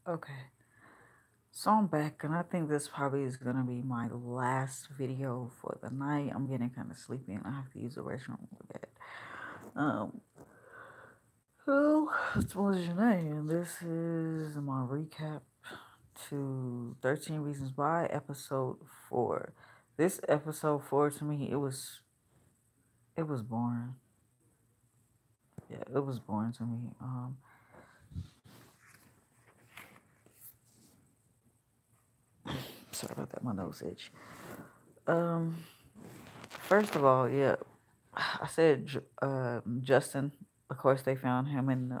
Okay. So I'm back, and I think this probably is gonna be my last video for the night. I'm getting kind of sleepy, and I have to use the restroom really bad. Um, so this was Janae, and this is my recap to 13 Reasons Why, episode 4. This episode 4 to me, it was boring. Yeah, it was boring to me. Sorry about that, my nose itch. Um, First of all, yeah, I said Justin. Of course, they found him in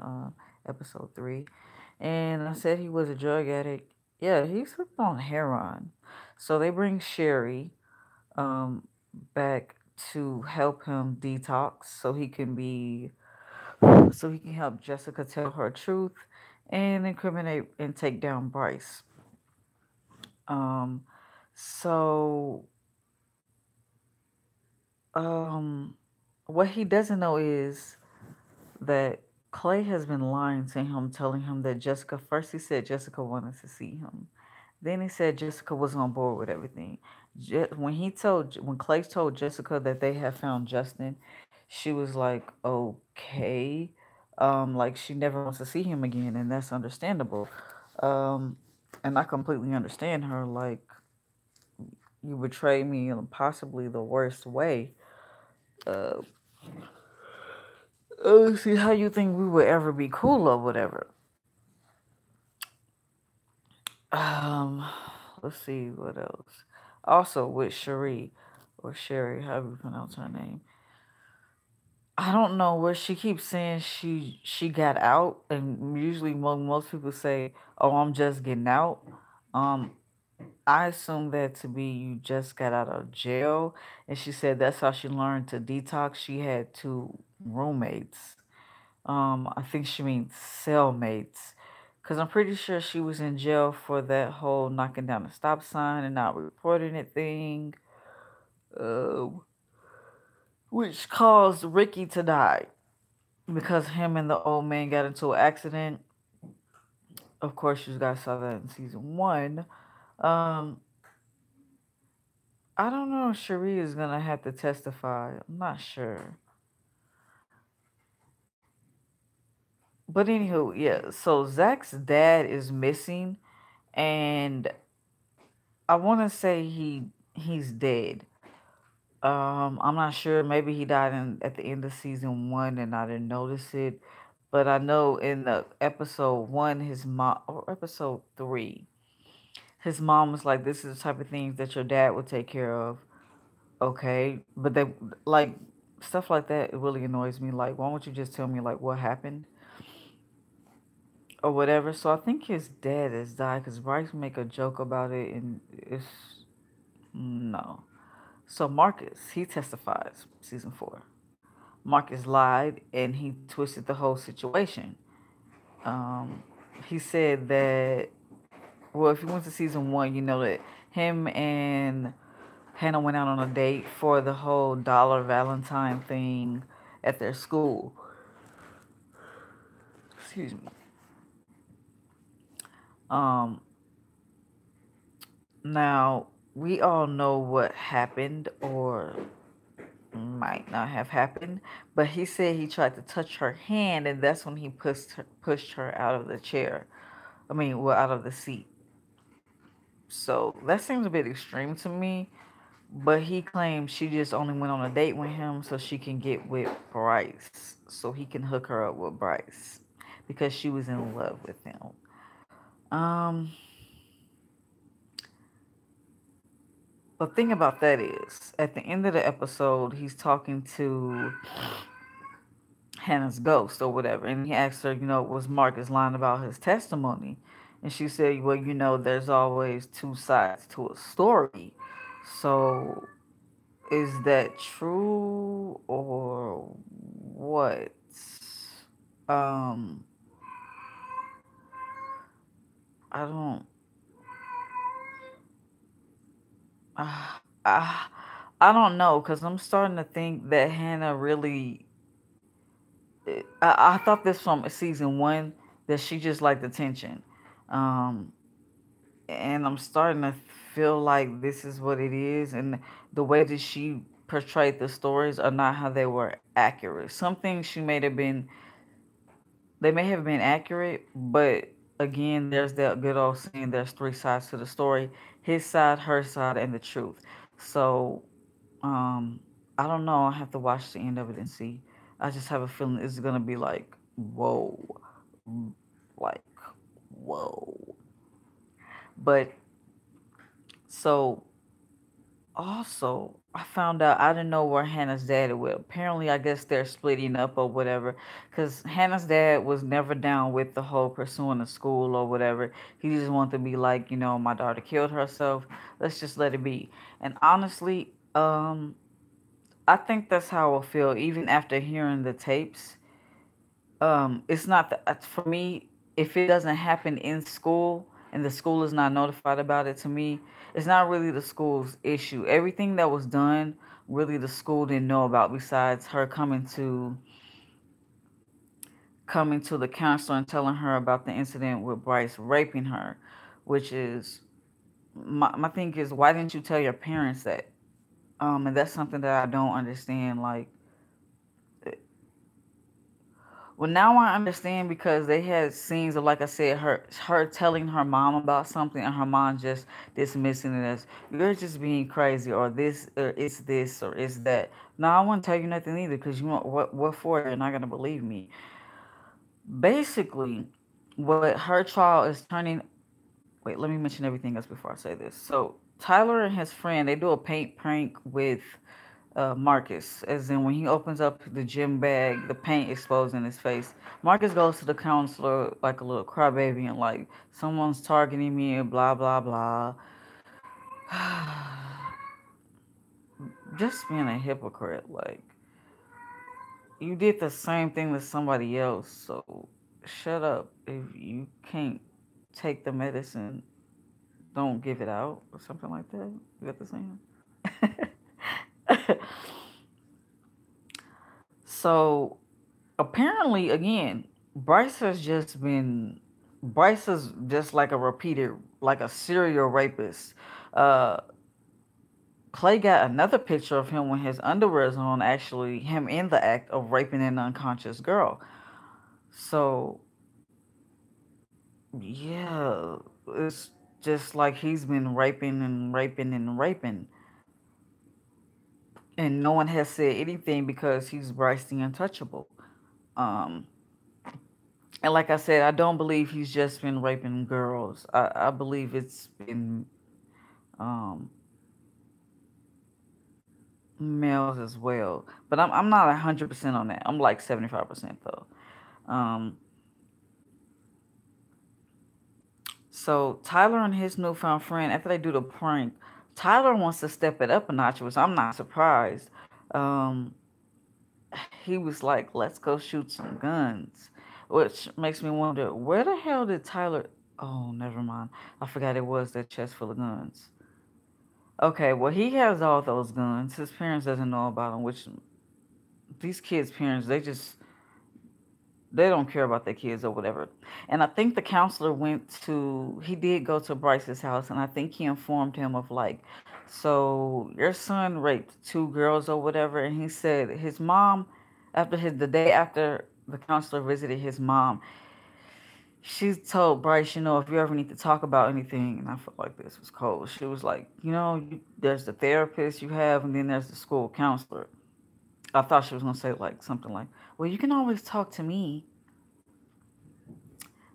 episode 3, and I said he was a drug addict. Yeah, he's hooked on heroin. So they bring Sherry um, back to help him detox, so he can help Jessica tell her truth and incriminate and take down Bryce. Um, so um, what he doesn't know is that Clay has been lying to him, telling him that Jessica, first he said Jessica wanted to see him. Then he said Jessica was on board with everything. When Clay told Jessica that they had found Justin, she was like, okay. Like she never wants to see him again, and that's understandable. Um, and I completely understand her. Like, you betrayed me in possibly the worst way. Uh, See how you think we would ever be cool or whatever. Um, let's see what else. Also with Cherie or Sherry, however you pronounce her name. I don't know where she keeps saying she got out, and usually most people say, "Oh, I'm just getting out." Um, I assume that to be you just got out of jail, and she said that's how she learned to detox. She had two roommates. I think she means cellmates. Because I'm pretty sure she was in jail for that whole knocking down the stop sign and not reporting it thing, uh, which caused Ricky to die because him and the old man got into an accident. Of course, you guys saw that in season 1. Um, I don't know if Cherie is going to have to testify. I'm not sure. But anywho, yeah, so Zach's dad is missing, and I want to say he's dead. I'm not sure. Maybe he died at the end of season 1, and I didn't notice it. But I know in the episode 1, his mom, or episode 3, his mom was like, "This is the type of things that your dad would take care of." Okay, but they like stuff like that. It really annoys me. Like, why don't you just tell me like what happened or whatever? So I think his dad has died because Bryce make a joke about it, and it's no. So Marcus, he testifies season 4. Marcus lied and he twisted the whole situation. Um, he said that, well, if you went to season 1, you know that him and Hannah went out on a date for the whole dollar Valentine thing at their school. Excuse me. Um, Now we all know what happened or might not have happened, but he said he tried to touch her hand, and that's when he pushed her out of the chair. I mean, well, out of the seat. So that seems a bit extreme to me. But he claims she just only went on a date with him so she can get with Bryce, so he can hook her up with Bryce because she was in love with him. Um, the thing about that is, at the end of the episode, he's talking to Hannah's ghost or whatever, and he asked her, was Marcus lying about his testimony? And she said, well, there's always two sides to a story. So is that true or what? Um, I don't. Uh, I, I don't know because I'm starting to think that Hannah really. I thought this from season 1 that she just liked attention. Um, and I'm starting to feel like this is what it is, and the way that she portrayed the stories are not how they were accurate. Some things she may have been, they may have been accurate, but again, there's that good old saying: there's three sides to the story: his side, her side, and the truth. So, um, I don't know. I have to watch the end of it and see. I just have a feeling it's gonna be like, whoa, like, whoa. But so also, I found out I didn't know where Hannah's dad was. Apparently, I guess they're splitting up or whatever. Because Hannah's dad was never down with the whole pursuing the school or whatever. He just wanted to be like, my daughter killed herself. Let's just let it be. And honestly, I think that's how I feel even after hearing the tapes. It's not for me. If it doesn't happen in school and the school is not notified about it, to me it's not really the school's issue. Everything that was done, really, the school didn't know about, besides her coming to the counselor and telling her about the incident with Bryce raping her, which is my thing is, why didn't you tell your parents that? And that's something that I don't understand. Like, well, now I understand, because they had scenes of, like I said, her telling her mom about something, and her mom just dismissing it as, you're just being crazy, or this, or it's that. No, I wouldn't tell you nothing either, because you know what for? You're not gonna believe me. Basically, what her trial is turning. Wait, let me mention everything else before I say this. So Tyler and his friend, they do a paint prank with Marcus, as in when he opens up the gym bag, the paint explodes in his face. Marcus goes to the counselor like a little crybaby and like, someone's targeting me and blah blah blah. Just being a hypocrite. Like, you did the same thing to somebody else, so shut up. If you can't take the medicine, don't give it out or something like that. You got the saying? So apparently, again, Bryce is just like a repeated, like a serial rapist. Uh, Clay got another picture of him when his underwear is on, actually him in the act of raping an unconscious girl. So yeah, it's just like he's been raping and raping and raping, and no one has said anything because he's Bryce the Untouchable. Um, and like I said, I don't believe he's just been raping girls. I believe it's been um, males as well. But I'm not 100% on that. I'm like 75% though. Um, so Tyler and his newfound friend, after they do the prank, Tyler wants to step it up a notch, which I'm not surprised. Um, he was like, "Let's go shoot some guns," which makes me wonder, where the hell did Tyler? Oh, never mind. I forgot it was that chest full of guns. Okay, well, he has all those guns. His parents doesn't know about them, which these kids' parents, they don't care about their kids or whatever. And I think the counselor he did go to Bryce's house, and I think he informed him of like, so your son raped two girls or whatever, and he said his mom, the day after the counselor visited his mom, she told Bryce, if you ever need to talk about anything, and I felt like this was cold. She was like, there's the therapist you have, and then there's the school counselor. I thought she was gonna say like something like, well, you can always talk to me,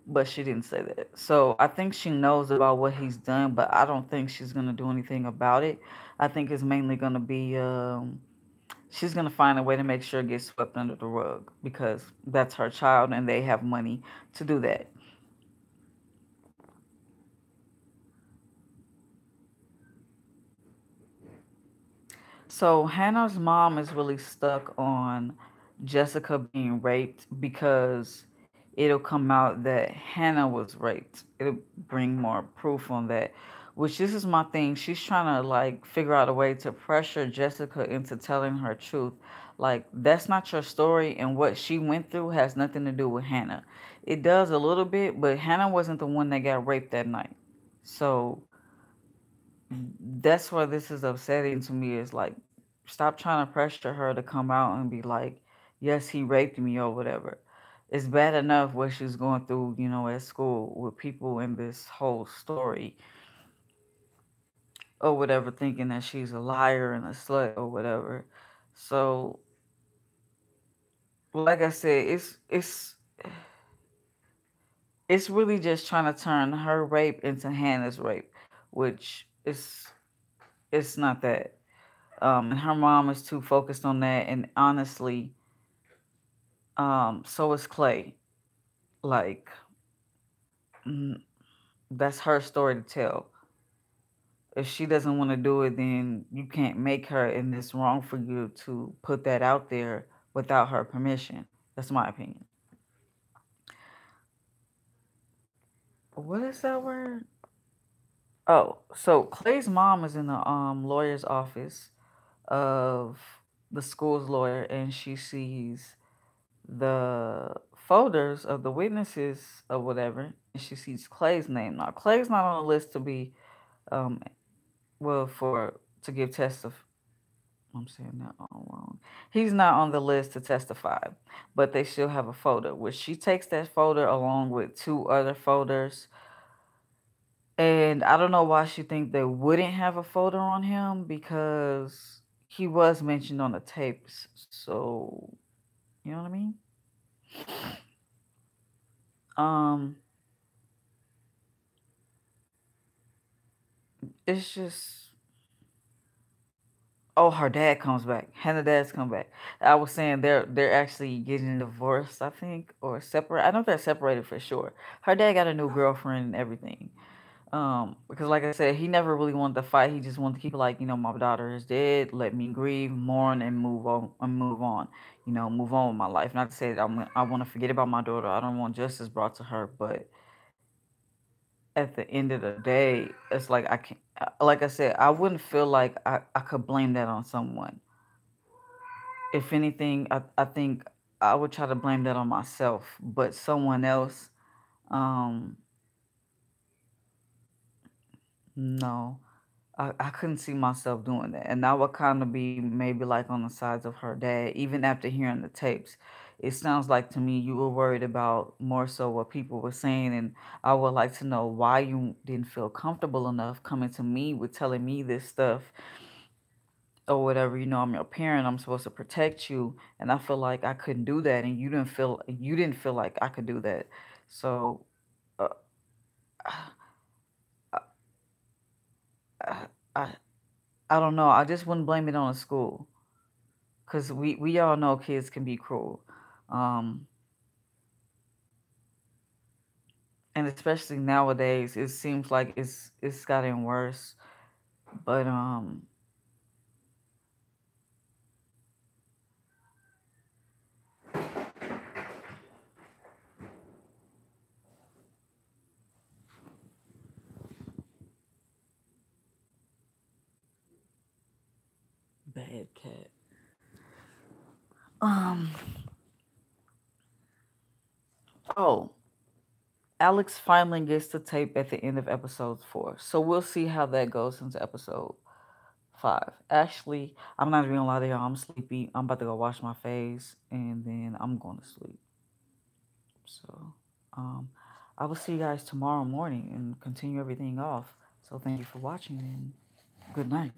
but she didn't say that. So I think she knows about what he's done, but I don't think she's gonna do anything about it. I think it's mainly gonna be she's gonna find a way to make sure it gets swept under the rug, because that's her child and they have money to do that. So Hannah's mom is really stuck on Jessica being raped, because it'll come out that Hannah was raped. It'll bring more proof on that. Which, this is my thing. She's trying to like figure out a way to pressure Jessica into telling her truth. Like, that's not your story, and what she went through has nothing to do with Hannah. It does a little bit, but Hannah wasn't the one that got raped that night. So that's why this is upsetting to me. Is like, stop trying to pressure her to come out and be like, yes, he raped me or whatever. It's bad enough what she's going through, at school with people in this whole story or whatever, thinking that she's a liar and a slut or whatever. So, like I said, it's really just trying to turn her rape into Hannah's rape, which is it's not that. And her mom is too focused on that, and honestly, so is Clay. Like, mm, that's her story to tell. If she doesn't want to do it, then you can't make her, and it's wrong for you to put that out there without her permission. That's my opinion. What is that word? Oh, so Clay's mom is in the lawyer's office of the school's lawyer, and she sees the folders of the witnesses or whatever, and she sees Clay's name. Now, Clay's not on the list to be, um, well, for to give testif. I'm saying that all wrong. He's not on the list to testify, but they still have a folder, which she takes that folder along with two other folders. And I don't know why she think they wouldn't have a folder on him because he was mentioned on the tapes. So, you know what I mean? Um, it's just, oh, her dad comes back. Hannah dad's come back. I was saying they're actually getting divorced, I think, or separate. I know they're separated for sure. Her dad got a new girlfriend and everything. Because like I said, he never really wanted to fight. He just wanted to keep it like, my daughter is dead. Let me grieve, mourn, and move on. And move on. Move on with my life. Not to say that I want to forget about my daughter. I don't want justice brought to her. But at the end of the day, it's like I can't. Like I said, I wouldn't feel like I could blame that on someone. If anything, I think I would try to blame that on myself. But someone else, um, no. I couldn't see myself doing that. And that would kind of be maybe like on the sides of her dad, even after hearing the tapes. It sounds like to me you were worried about more so what people were saying. And I would like to know why you didn't feel comfortable enough coming to me with telling me this stuff or whatever. I'm your parent. I'm supposed to protect you. And I feel like I couldn't do that. And you didn't feel like I could do that. So, uh, I, I, I I don't know. I just wouldn't blame it on the school. Because we all know kids can be cruel, um, and especially nowadays, it seems like it's gotten worse. But bad cat. Um. Oh, Alex finally gets the tape at the end of episode 4, so we'll see how that goes into episode 5. Actually, I'm not even gonna lie to y'all. I'm sleepy. I'm about to go wash my face, and then I'm going to sleep. So, um, I will see you guys tomorrow morning and continue everything off. So thank you for watching and good night.